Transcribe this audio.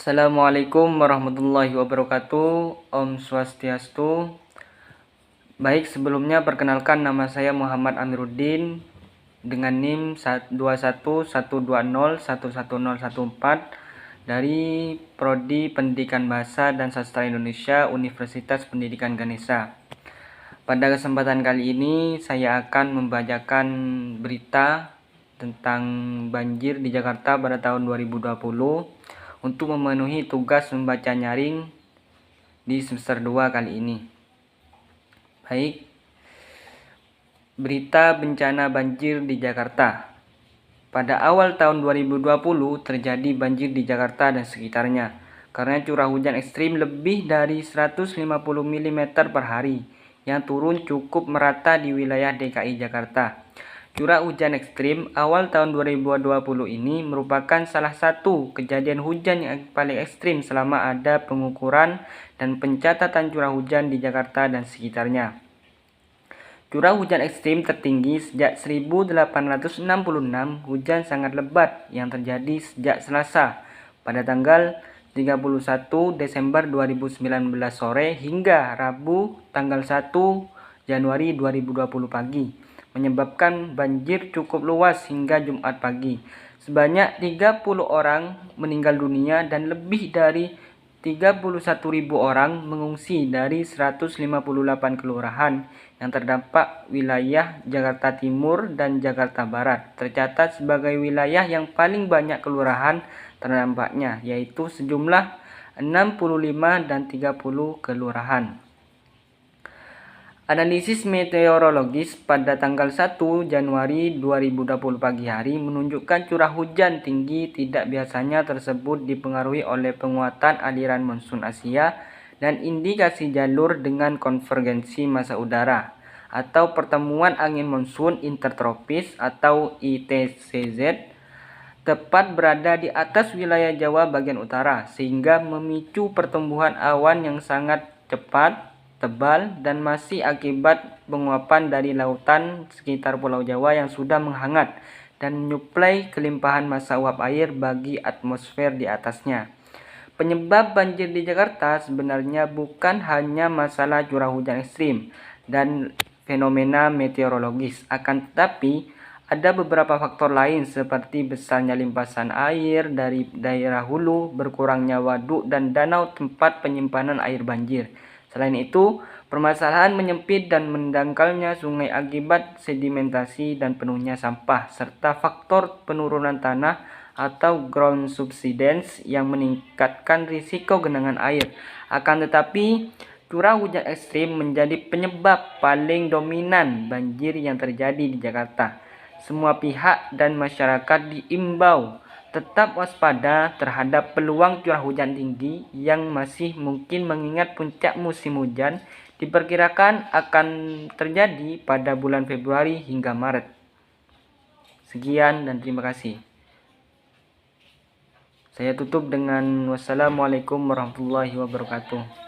Assalamualaikum warahmatullahi wabarakatuh. Om Swastiastu. Baik, sebelumnya perkenalkan nama saya Muhammad Amiruddin dengan NIM 2112011014 dari Prodi Pendidikan Bahasa dan Sastra Indonesia Universitas Pendidikan Ganesha. Pada kesempatan kali ini saya akan membacakan berita tentang banjir di Jakarta pada tahun 2020 untuk memenuhi tugas membaca nyaring di semester 2 kali ini. Baik, berita bencana banjir di Jakarta. Pada awal tahun 2020 terjadi banjir di Jakarta dan sekitarnya karena curah hujan ekstrim lebih dari 150 mm per hari yang turun cukup merata di wilayah DKI Jakarta. Curah hujan ekstrim awal tahun 2020 ini merupakan salah satu kejadian hujan yang paling ekstrim selama ada pengukuran dan pencatatan curah hujan di Jakarta dan sekitarnya. Curah hujan ekstrim tertinggi sejak 1866, hujan sangat lebat yang terjadi sejak Selasa pada tanggal 31 Desember 2019 sore hingga Rabu tanggal 1 Januari 2020 pagi, menyebabkan banjir cukup luas hingga Jumat pagi. Sebanyak 30 orang meninggal dunia dan lebih dari 31.000 orang mengungsi dari 158 kelurahan yang terdampak wilayah Jakarta Timur dan Jakarta Barat. Tercatat sebagai wilayah yang paling banyak kelurahan terdampaknya, yaitu sejumlah 65 dan 30 kelurahan. Analisis meteorologis pada tanggal 1 Januari 2020 pagi hari menunjukkan curah hujan tinggi tidak biasanya tersebut dipengaruhi oleh penguatan aliran monsun Asia dan indikasi jalur dengan konvergensi massa udara atau pertemuan angin monsun intertropis atau ITCZ tepat berada di atas wilayah Jawa bagian utara sehingga memicu pertumbuhan awan yang sangat cepat, tebal, dan masih akibat penguapan dari lautan sekitar Pulau Jawa yang sudah menghangat dan menyuplai kelimpahan massa uap air bagi atmosfer di atasnya. Penyebab banjir di Jakarta sebenarnya bukan hanya masalah curah hujan ekstrim dan fenomena meteorologis, akan tetapi ada beberapa faktor lain seperti besarnya limpasan air dari daerah hulu, berkurangnya waduk dan danau tempat penyimpanan air banjir. Selain itu, permasalahan menyempit dan mendangkalnya sungai akibat sedimentasi dan penuhnya sampah, serta faktor penurunan tanah atau ground subsidence yang meningkatkan risiko genangan air. Akan tetapi, curah hujan ekstrim menjadi penyebab paling dominan banjir yang terjadi di Jakarta. Semua pihak dan masyarakat diimbau tetap waspada terhadap peluang curah hujan tinggi yang masih mungkin mengingat puncak musim hujan diperkirakan akan terjadi pada bulan Februari hingga Maret. Sekian dan terima kasih. Saya tutup dengan wassalamualaikum warahmatullahi wabarakatuh.